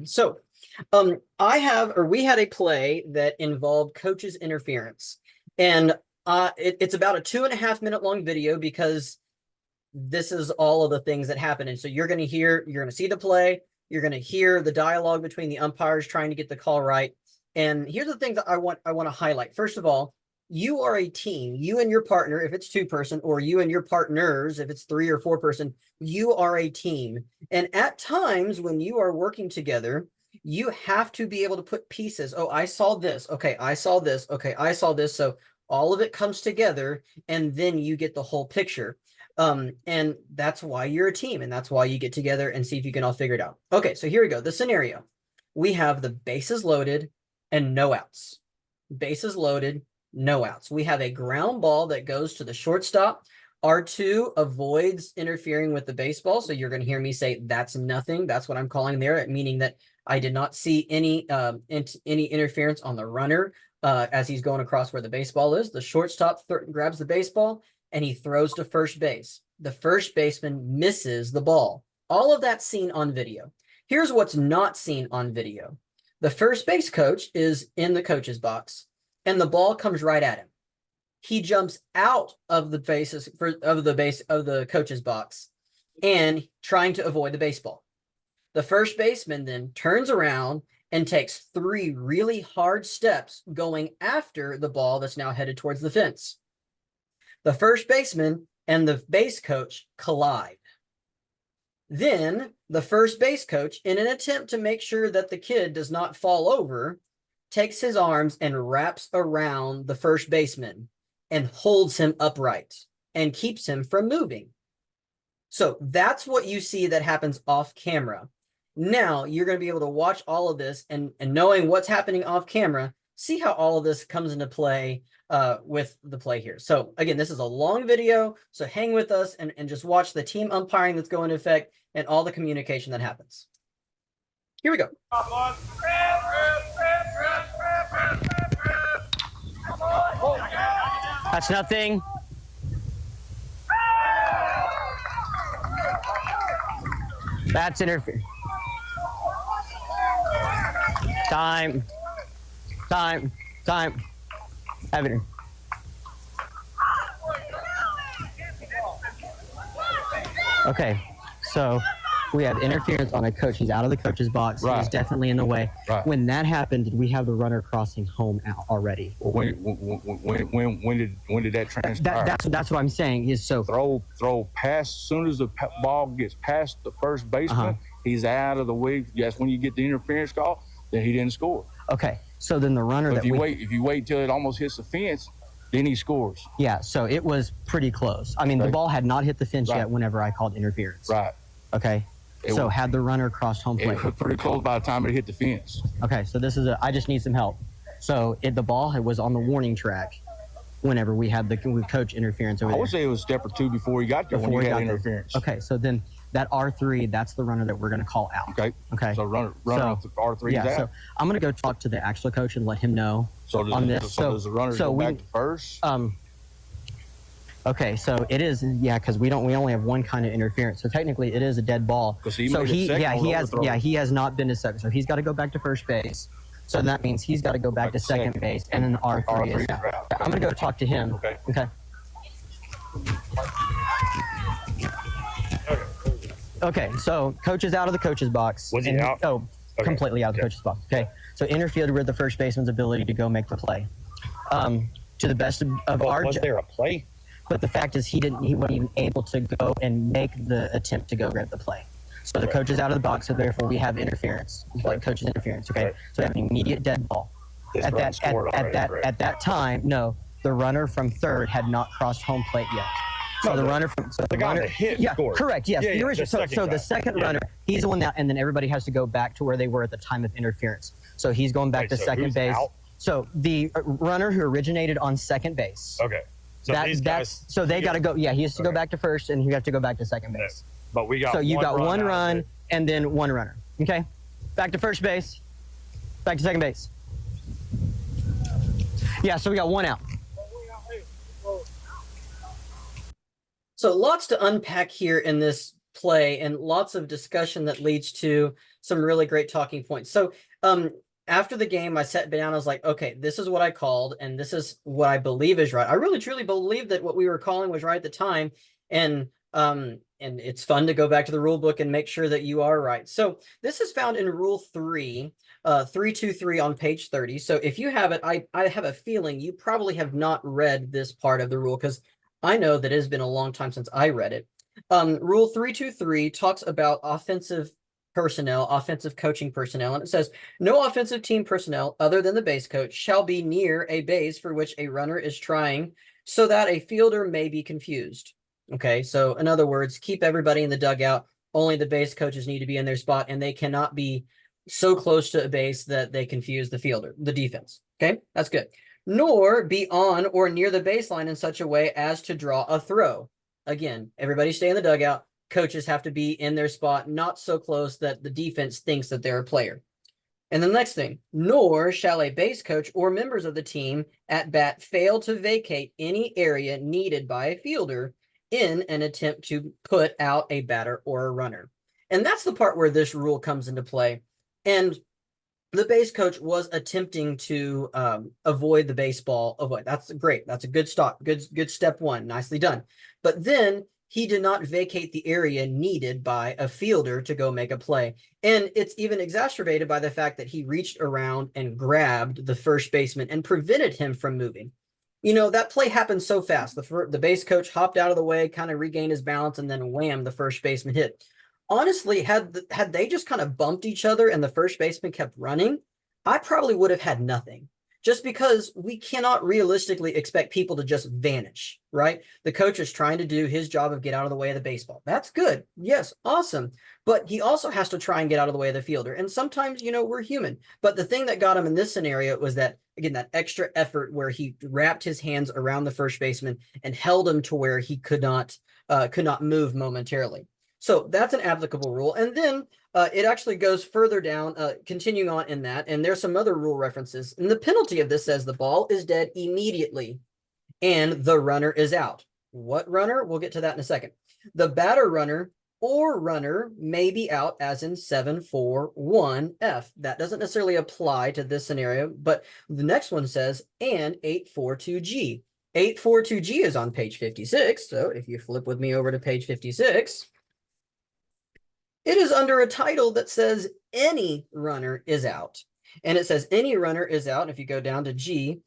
So we had a play that involved coaches interference, and it's about a 2.5 minute long video because this is all of the things that happen. And so you're going to see the play, you're going to hear the dialogue between the umpires trying to get the call right. And here's the thing that I want to highlight. First of all, you are a team, you and your partner, if it's 2-person, or you and your partners, if it's 3 or 4-person, you are a team. And at times when you are working together, you have to be able to put pieces. Oh, I saw this. Okay, I saw this. Okay, I saw this. So all of it comes together and then you get the whole picture. And that's why you're a team, and that's why you get together and see if you can all figure it out. Okay, so here we go. The scenario. We have the bases loaded and no outs. Bases loaded, no outs. We have a ground ball that goes to the shortstop. R2 avoids interfering with the baseball. So you're going to hear me say that's nothing. That's what I'm calling there, meaning that I did not see any interference on the runner as he's going across where the baseball is. The shortstop grabs the baseball and he throws to first base. The first baseman misses the ball. All of that's seen on video. Here's what's not seen on video. The first base coach is in the coach's box and the ball comes right at him. He jumps out of the of the coach's box and trying to avoid the baseball. The first baseman then turns around and takes 3 really hard steps going after the ball that's now headed towards the fence. The first baseman and the base coach collide. Then the first base coach, in an attempt to make sure that the kid does not fall over, takes his arms and wraps around the first baseman and holds him upright and keeps him from moving. So that's what you see that happens off camera. Now you're going to be able to watch all of this and knowing what's happening off camera, see how all of this comes into play with the play here. So again, this is a long video, so hang with us and just watch the team umpiring that's going into effect and all the communication that happens. Here we go. That's nothing. That's interference. Time. Evidence. Okay, so we have interference on a coach. He's out of the coach's box. Right. He's definitely in the way. Right. When that happened, did we have the runner crossing home out already? When did that transpire? That's what I'm saying. Is so throw past. As soon as the ball gets past the first baseman, he's out of the way. That's when you get the interference call. Then he didn't score. Okay, so then the runner if you wait till it almost hits the fence, then he scores. Yeah, so it was pretty close. I mean, the ball had not hit the fence yet whenever I called interference. Right. Okay. So had the runner crossed home plate? It was pretty close by the time it hit the fence. Okay, so this is I just need some help. So the ball was on the warning track whenever we had the coach interference over there. I would say it was a step or two before he got there when he had interference. Okay, so then that R3, that's the runner that we're going to call out. Okay. So runner R3 is out. So I'm going to go talk to the actual coach and let him know on this. So does the runner go back to first? Okay, so it is, because we only have one kind of interference. So technically, it is a dead ball. He has not been to second. So he's got to go back to first base. So that means he's got to go back to second base, and then R3 is out. I'm going to go talk to him. Okay. Okay, so coach is out of the coach's box. Was he out? Oh, completely out of the coach's box. Okay, so interfered with the first baseman's ability to go make the play. To the best of our... Was there a play? But the fact is he wasn't even able to go and make the attempt to go grab the play. So the coach is out of the box, so therefore we have interference. Like coach's interference, okay? Right. So we have an immediate dead ball. At that time, no, the runner from third had not crossed home plate yet. So the runner from the guy that hit scored. Correct. Yes, the original. So the second runner, he's the one that, and then everybody has to go back to where they were at the time of interference. So he's going back to second base. Out? So the runner who originated on second base. Okay. So they got to go. Yeah, he has to go back to first, and you have to go back to second base. But we got. So you got one run and then one runner. Okay, back to first base, back to second base. Yeah, so we got one out. So lots to unpack here in this play and lots of discussion that leads to some really great talking points. So after the game, I sat down. I was like, okay, this is what I called, and this is what I believe is right. I really truly believe that what we were calling was right at the time, and it's fun to go back to the rule book and make sure that you are right. So this is found in Rule 3, 323 on page 30. So if you have it, I have a feeling you probably have not read this part of the rule, because I know that it has been a long time since I read it. Rule 323 talks about offensive personnel, offensive coaching personnel, and it says, no offensive team personnel other than the base coach shall be near a base for which a runner is trying, so that a fielder may be confused. Okay, so in other words, keep everybody in the dugout. Only the base coaches need to be in their spot, and they cannot be so close to a base that they confuse the fielder, the defense. Okay, that's good. Nor be on or near the baseline in such a way as to draw a throw. Again, everybody stay in the dugout. Coaches have to be in their spot, not so close that the defense thinks that they're a player. And the next thing, nor shall a base coach or members of the team at bat fail to vacate any area needed by a fielder in an attempt to put out a batter or a runner. And that's the part where this rule comes into play. And the base coach was attempting to avoid the baseball. That's great. That's a good stop. Good step one. Nicely done. But then he did not vacate the area needed by a fielder to go make a play. And it's even exacerbated by the fact that he reached around and grabbed the first baseman and prevented him from moving. You know, that play happened so fast. The base coach hopped out of the way, kind of regained his balance, and then wham, the first baseman hit. Honestly, had they just kind of bumped each other and the first baseman kept running, I probably would have had nothing. Just because we cannot realistically expect people to just vanish, right? The coach is trying to do his job of get out of the way of the baseball. That's good. Yes, awesome. But he also has to try and get out of the way of the fielder. And sometimes, you know, we're human. But the thing that got him in this scenario was that, again, that extra effort where he wrapped his hands around the first baseman and held him to where he could not move momentarily. So that's an applicable rule. And then it actually goes further down, continuing on in that. And there's some other rule references. And the penalty of this says the ball is dead immediately and the runner is out. What runner? We'll get to that in a second. The batter runner or runner may be out, as in 741F. That doesn't necessarily apply to this scenario, but the next one says, and 842G. 842G is on page 56. So if you flip with me over to page 56, it is under a title that says any runner is out. And it says any runner is out. And if you go down to G,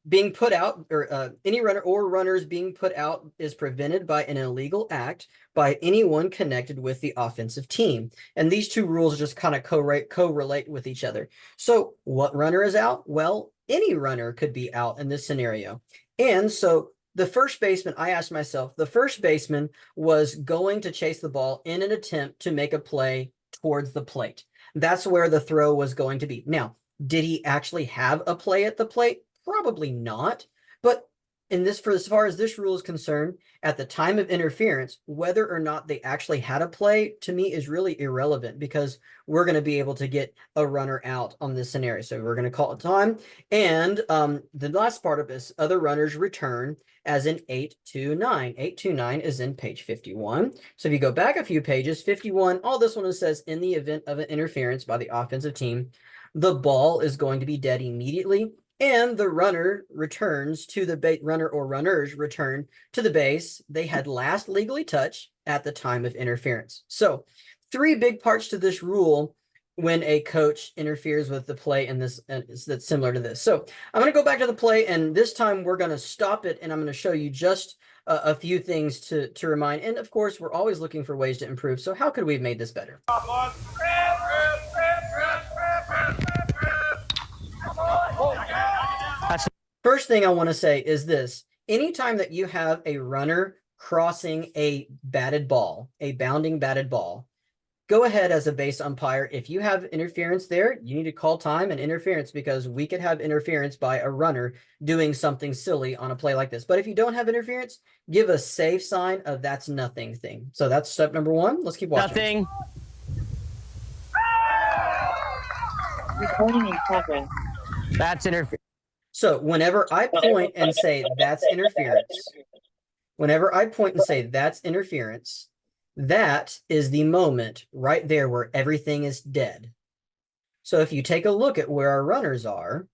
being put out, or any runner or runners being put out is prevented by an illegal act by anyone connected with the offensive team. And these two rules just kind of correlate with each other. So what runner is out? Well, any runner could be out in this scenario. And so the first baseman, I asked myself, the first baseman was going to chase the ball in an attempt to make a play towards the plate. That's where the throw was going to be. Now, did he actually have a play at the plate? Probably not. But in this, for as far as this rule is concerned, at the time of interference, whether or not they actually had a play, to me, is really irrelevant, because we're going to be able to get a runner out on this scenario. So we're going to call it time. And the last part of this, other runners return, as in 829. 829 is in page 51. So if you go back a few pages, 51, all this one says, in the event of an interference by the offensive team, the ball is going to be dead immediately, and the runner returns to the runner or runners return to the base they had last legally touched at the time of interference. So 3 big parts to this rule when a coach interferes with the play in this that's similar to this. So I'm going to go back to the play, and this time we're going to stop it, and I'm going to show you just a few things to remind. And of course, we're always looking for ways to improve. So how could we have made this better? First thing I want to say is this. Anytime that you have a runner crossing a batted ball, a bounding batted ball, go ahead as a base umpire. If you have interference there, you need to call time and interference, because we could have interference by a runner doing something silly on a play like this. But if you don't have interference, give a safe sign of that's nothing thing. So that's step number 1. Let's keep watching. Nothing. Recording in progress. That's interference. So whenever I point and say that's interference, That is the moment right there where everything is dead. So if you take a look at where our runners are,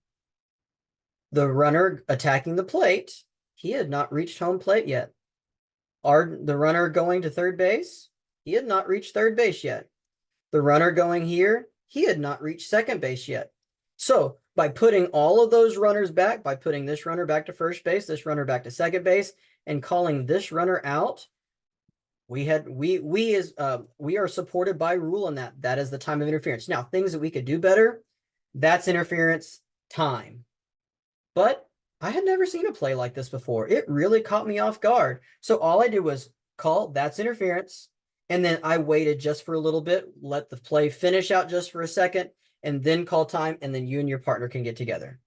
the runner attacking the plate, he had not reached home plate yet. The runner going to third base, he had not reached third base yet. The runner going here, he had not reached second base yet. So by putting all of those runners back, by putting this runner back to first base, this runner back to second base, and calling this runner out, we are supported by rule on that. That is the time of interference. Now, things that we could do better, that's interference time. But I had never seen a play like this before. It really caught me off guard. So all I did was call, that's interference. And then I waited just for a little bit, let the play finish out just for a second, and then call time, and then you and your partner can get together.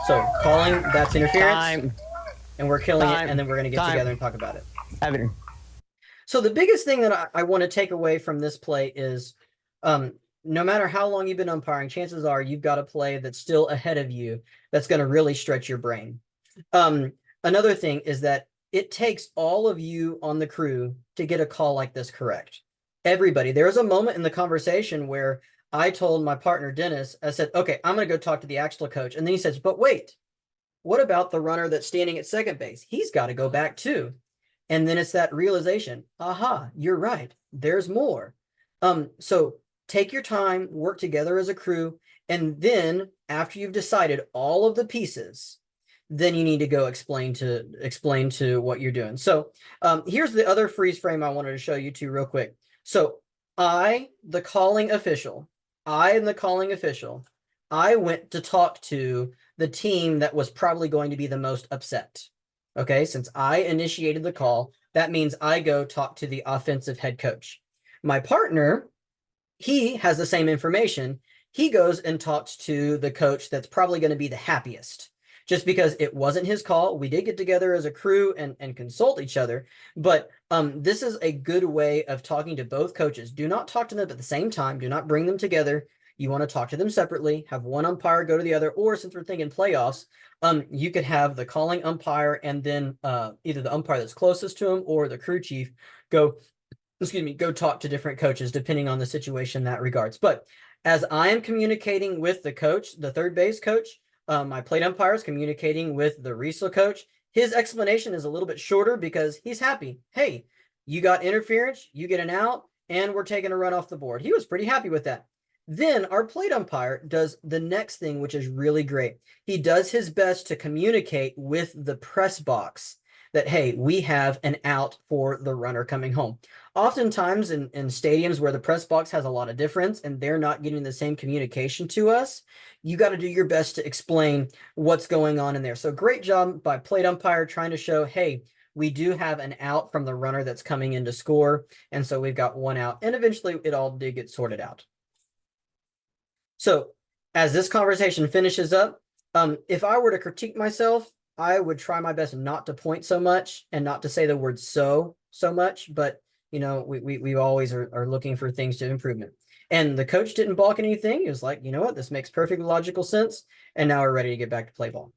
So calling, that's interference. Time. And we're killing Time. it, and then we're going to get Time. together and talk about it. Evan. So the biggest thing that I want to take away from this play is no matter how long you've been umpiring, chances are you've got a play that's still ahead of you that's going to really stretch your brain. Another thing is that it takes all of you on the crew to get a call like this correct. Everybody. There was a moment in the conversation where I told my partner, Dennis, I said, okay, I'm going to go talk to the actual coach. And then he says, but wait, what about the runner that's standing at second base? He's got to go back too. And then it's that realization, aha, you're right. There's more. So take your time, work together as a crew. And then after you've decided all of the pieces, then you need to go explain to what you're doing. So here's the other freeze frame I wanted to show you too real quick. So I, the calling official, I went to talk to the team that was probably going to be the most upset. Okay, since I initiated the call, that means I go talk to the offensive head coach. My partner, he has the same information. He goes and talks to the coach that's probably going to be the happiest, just because it wasn't his call. We did get together as a crew and consult each other, but this is a good way of talking to both coaches. Do not talk to them at the same time. Do not bring them together. You want to talk to them separately, have one umpire go to the other, or since we're thinking playoffs, you could have the calling umpire and then either the umpire that's closest to him or the crew chief go talk to different coaches depending on the situation in that regards. But as I am communicating with the coach, the third base coach, my plate umpire is communicating with the Riesel coach. His explanation is a little bit shorter because he's happy. Hey, you got interference, you get an out, and we're taking a run off the board. He was pretty happy with that. Then our plate umpire does the next thing, which is really great. He does his best to communicate with the press box that, hey, we have an out for the runner coming home. Oftentimes in stadiums where the press box has a lot of difference and they're not getting the same communication to us, you got to do your best to explain what's going on in there. So great job by plate umpire trying to show, hey, we do have an out from the runner that's coming in to score. And so we've got one out. And eventually it all did get sorted out. So as this conversation finishes up, if I were to critique myself, I would try my best not to point so much and not to say the word so much, but you know, we always are looking for things to improvement. And the coach didn't balk at anything. He was like, you know what, this makes perfect logical sense. And now we're ready to get back to play ball.